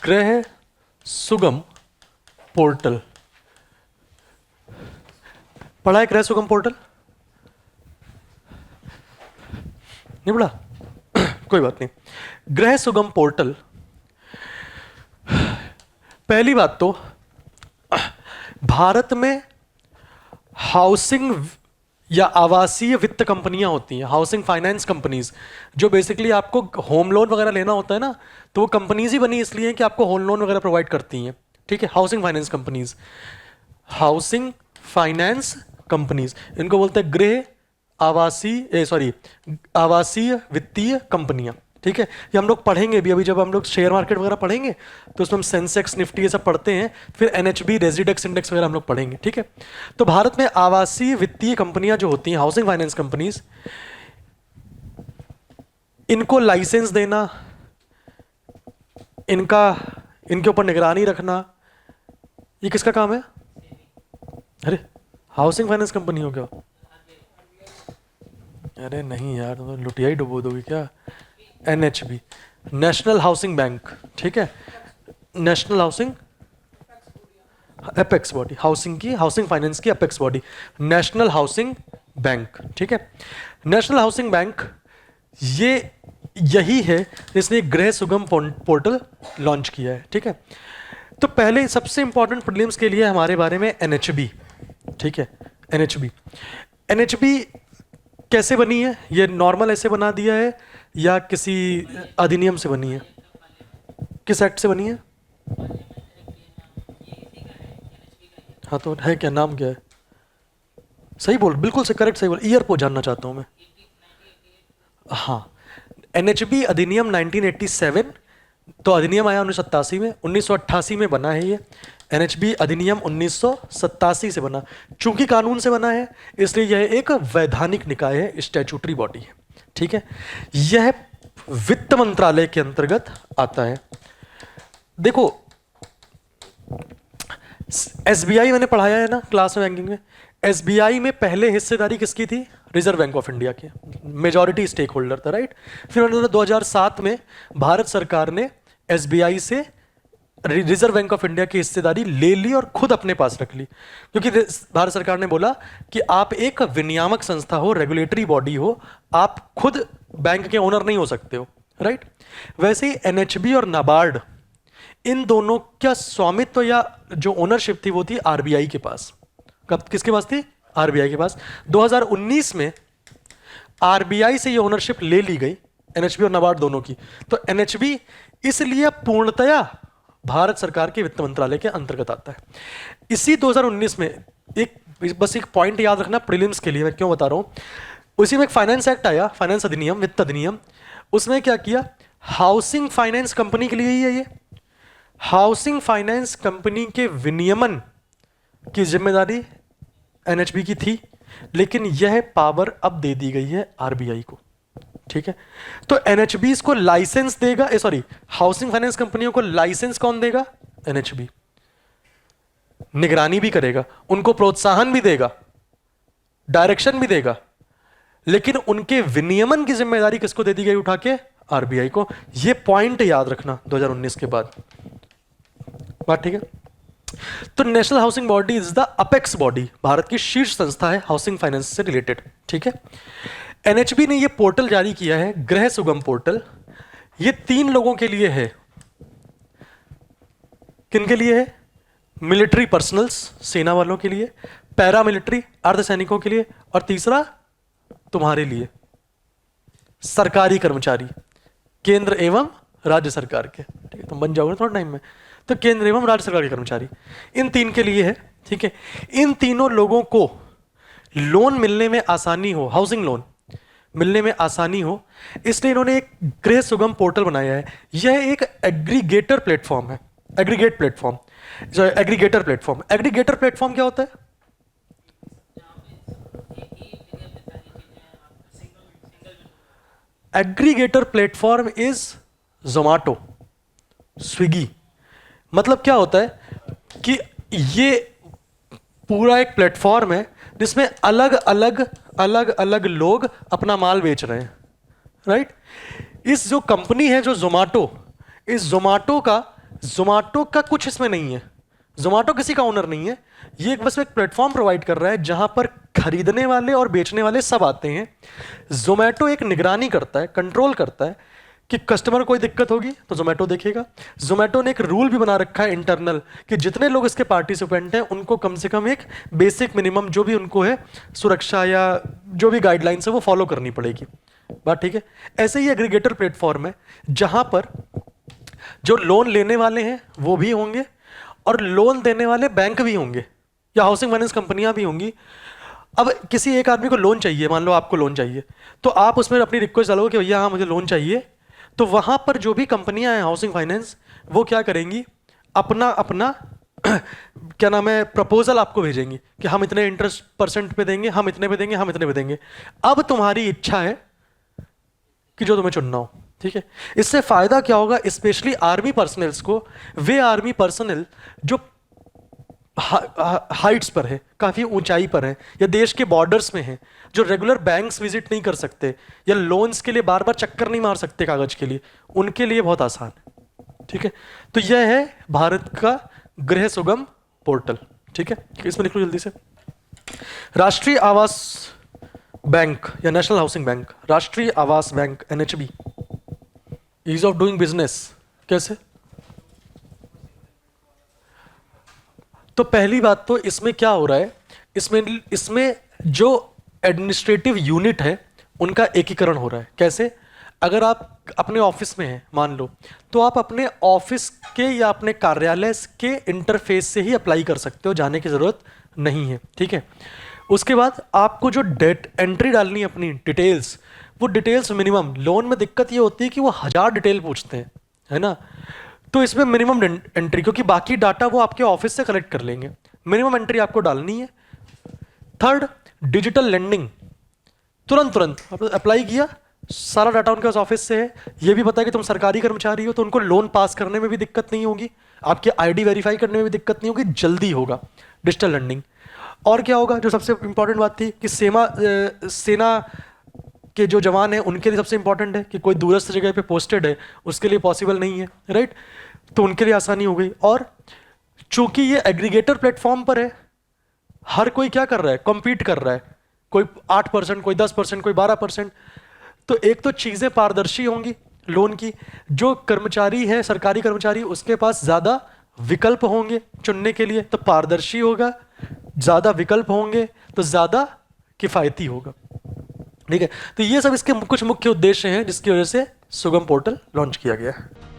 गृह सुगम पोर्टल पढ़ा है? गृह सुगम पोर्टल नहीं पढ़ा? कोई बात नहीं। गृह सुगम पोर्टल, पहली बात तो भारत में हाउसिंग या आवासीय वित्त कंपनियां होती हैं, हाउसिंग फाइनेंस कंपनीज, जो बेसिकली आपको होम लोन वगैरह लेना होता है ना, तो वो कंपनीज ही बनी इसलिए हैं कि आपको होम लोन वगैरह प्रोवाइड करती हैं। ठीक है, housing finance companies, housing finance companies, इनको बोलते हैं गृह आवासीय वित्तीय कंपनियां। ठीक है, ये हम लोग पढ़ेंगे भी अभी, जब हम लोग शेयर मार्केट वगैरह पढ़ेंगे तो उसमें हम सेंसेक्स निफ्टी ये सब पढ़ते हैं, फिर एनएचबी रेजिडेक्स इंडेक्स वगैरह हम लोग पढ़ेंगे। ठीक है, तो भारत में आवासीय वित्तीय कंपनियां जो होती हैं, हाउसिंग फाइनेंस कंपनीज, इनको लाइसेंस देना, इनके ऊपर निगरानी रखना, ये किसका काम है? अरे हाउसिंग फाइनेंस कंपनी हो क्या? अरे नहीं यार, तुम लुटिया ही डुबो दोगे क्या? NHB, national housing bank. ठीक है, national housing apex body, housing finance की apex body, national housing bank. ठीक है, नेशनल हाउसिंग बैंक ये यही है जिसने गृह सुगम पोर्टल लॉन्च किया है। ठीक है, तो पहले सबसे इंपॉर्टेंट प्रीलिम्स के लिए हमारे बारे में एनएचबी। ठीक है, एनएचबी कैसे बनी है? ये नॉर्मल ऐसे बना दिया है या किसी अधिनियम से बनी है? किस एक्ट से बनी है? हाँ, तो है क्या, नाम क्या है? सही बोल, बिल्कुल से करेक्ट, सही बोल, ईयर को जानना चाहता हूँ मैं। हाँ, एनएचबी अधिनियम 1987, तो अधिनियम आया 1987 में, 1988 में बना है ये। एनएचबी अधिनियम 1987 से बना, चूंकि कानून से बना है इसलिए यह एक वैधानिक निकाय है, स्टैट्यूटरी बॉडी है। ठीक है, यह वित्त मंत्रालय के अंतर्गत आता है। देखो, एसबीआई मैंने पढ़ाया है ना क्लास में, बैंकिंग में। एसबीआई में पहले हिस्सेदारी किसकी थी? रिजर्व बैंक ऑफ इंडिया की, मेजॉरिटी स्टेक होल्डर था, राइट। फिर 2007 में भारत सरकार ने एसबीआई से रिजर्व बैंक ऑफ इंडिया की हिस्सेदारी ले ली और खुद अपने पास रख ली, क्योंकि भारत सरकार ने बोला कि आप एक विनियामक संस्था हो, रेगुलेटरी बॉडी हो, आप खुद बैंक के ओनर नहीं हो सकते हो, राइट। वैसे ही एनएचबी और नाबार्ड, इन दोनों का स्वामित्व या जो ओनरशिप थी वो थी आरबीआई के पास। कब, किसके पास थी? आरबीआई के पास। 2019 में आरबीआई से ये ओनरशिप ले ली गई, एनएचबी और नाबार्ड दोनों की। तो एनएचबी इसलिए पूर्णतया भारत सरकार के वित्त मंत्रालय के अंतर्गत आता है। इसी 2019 में बस एक पॉइंट याद रखना प्रीलिम्स के लिए, मैं क्यों बता रहा हूं, उसी में एक फाइनेंस एक्ट आया, फाइनेंस अधिनियम, वित्त अधिनियम। उसमें क्या किया, हाउसिंग फाइनेंस कंपनी के लिए ही है ये, हाउसिंग फाइनेंस कंपनी के विनियमन की जिम्मेदारी एनएचबी की थी, लेकिन यह पावर अब दे दी गई है आरबीआई को। ठीक है, तो एनएचबी को लाइसेंस देगा, सॉरी, हाउसिंग फाइनेंस कंपनियों को लाइसेंस कौन देगा? एनएचबी। निगरानी भी करेगा, उनको प्रोत्साहन भी देगा, डायरेक्शन भी देगा, लेकिन उनके विनियमन की जिम्मेदारी किसको दे दी गई उठा के? आरबीआई को। यह पॉइंट याद रखना 2019 के बाद। बात ठीक है? तो national housing body is the apex body, Bharat की शीर्ष संस्था है हाउसिंग फाइनेंस से रिलेटेड। ठीक है, एनएचबी ने यह पोर्टल जारी किया है, गृह सुगम पोर्टल। यह 3 लोगों के लिए है। किनके लिए है? मिलिट्री पर्सनल्स, सेना वालों के लिए, पैरामिलिट्री, अर्धसैनिकों के लिए, और तीसरा तुम्हारे लिए, सरकारी कर्मचारी, केंद्र एवं राज्य सरकार के। ठीक है, तुम बन जाओगे थोड़ा टाइम में, तो केंद्र एवं राज्य सरकार के कर्मचारी, इन 3 के लिए है। ठीक है, इन तीनों लोगों को लोन मिलने में आसानी हो, हाउसिंग लोन मिलने में आसानी हो, इसलिए इन्होंने एक गृह सुगम पोर्टल बनाया है। यह एक एग्रीगेटर प्लेटफॉर्म है, एग्रीगेटर प्लेटफॉर्म क्या होता है? Aggregator platform is Zomato, Swiggy. मतलब क्या होता है कि ये पूरा एक प्लेटफॉर्म है जिसमें अलग अलग लोग अपना माल बेच रहे हैं, राइट। इस जो कंपनी है जो जोमैटो, इस जोमैटो का जोमेटो का कुछ इसमें नहीं है, जोमेटो किसी का ओनर नहीं है, ये बस एक प्लेटफॉर्म प्रोवाइड कर रहा है जहां पर खरीदने वाले और बेचने वाले सब आते हैं। जोमेटो एक निगरानी करता है, कंट्रोल करता है कि कस्टमर कोई दिक्कत होगी तो जोमेटो देखेगा। जोमेटो ने एक रूल भी बना रखा है इंटरनल कि जितने लोग इसके पार्टिसिपेंट हैं उनको कम से कम एक बेसिक मिनिमम जो भी उनको है सुरक्षा या जो भी गाइडलाइंस है वो फॉलो करनी पड़ेगी। बात ठीक है। ऐसे ही एग्रीगेटर प्लेटफॉर्म है जहां पर जो लोन लेने वाले हैं वो भी होंगे और लोन देने वाले बैंक भी होंगे या हाउसिंग फाइनेंस कंपनियां भी होंगी। अब किसी एक आदमी को लोन चाहिए, मान लो आपको लोन चाहिए, तो आप उसमें अपनी रिक्वेस्ट डालोगे कि भैया हाँ मुझे लोन चाहिए, तो वहां पर जो भी कंपनियां हैं हाउसिंग फाइनेंस वो क्या करेंगी, अपना अपना क्या नाम है प्रपोजल आपको भेजेंगी कि हम इतने इंटरेस्ट परसेंट पे देंगे, हम इतने पे देंगे, हम इतने पे देंगे। अब तुम्हारी इच्छा है कि जो तुम्हें चुनना हो, ठीक है। इससे फायदा क्या होगा, स्पेशली आर्मी पर्सनल्स को, वे आर्मी पर्सनल जो हाइट्स पर है, काफी ऊंचाई पर है या देश के बॉर्डर्स में है, जो रेगुलर बैंक्स विजिट नहीं कर सकते या लोन्स के लिए बार बार चक्कर नहीं मार सकते कागज के लिए, उनके लिए बहुत आसान है, ठीक है। तो यह है भारत का गृह सुगम पोर्टल, ठीक है। इसमें लिख लो जल्दी से। राष्ट्रीय आवास बैंक या national housing bank, Rashtriya Awas bank NHB, ease of doing business कैसे। तो पहली बात तो इसमें क्या हो रहा है, इसमें जो एडमिनिस्ट्रेटिव यूनिट है उनका एकीकरण हो रहा है। कैसे, अगर आप अपने ऑफिस में हैं मान लो, तो आप अपने ऑफिस के या अपने कार्यालय के इंटरफेस से ही अप्लाई कर सकते हो, जाने की जरूरत नहीं है, ठीक है। उसके बाद आपको जो डेट एंट्री डालनी है अपनी डिटेल्स, वो डिटेल्स मिनिमम, लोन में दिक्कत ये होती है कि वो 1000 डिटेल पूछते हैं, है ना। तो इसमें मिनिमम एंट्री, क्योंकि बाकी डाटा वो आपके ऑफिस से कलेक्ट कर लेंगे, मिनिमम एंट्री आपको डालनी है। थर्ड, डिजिटल लेंडिंग, तुरंत तुरंत अप्लाई किया, सारा डाटा उनके पास ऑफिस से है, ये भी पता है कि तुम सरकारी कर्मचारी हो, तो उनको लोन पास करने में भी दिक्कत नहीं होगी, आपकी आईडी वेरीफाई करने में भी दिक्कत नहीं होगी, जल्दी होगा डिजिटल लेंडिंग। और क्या होगा, जो सबसे इंपॉर्टेंट बात थी कि सेना के जो जवान हैं उनके लिए सबसे इंपॉर्टेंट है कि कोई दूरस्थ जगह पे पोस्टेड है, उसके लिए पॉसिबल नहीं है, राइट। तो उनके लिए आसानी हो गई। और चूंकि ये एग्रीगेटर प्लेटफॉर्म पर है, हर कोई क्या कर रहा है, कॉम्पीट कर रहा है, कोई 8%, कोई 10%, कोई 12%। तो एक तो चीजें पारदर्शी होंगी लोन की, जो कर्मचारी है सरकारी कर्मचारी उसके पास ज्यादा विकल्प होंगे चुनने के लिए, तो पारदर्शी होगा, ज्यादा विकल्प होंगे तो ज्यादा किफायती होगा, ठीक है। तो ये सब इसके कुछ मुख्य उद्देश्य हैं जिसकी वजह से सुगम पोर्टल लॉन्च किया गया है।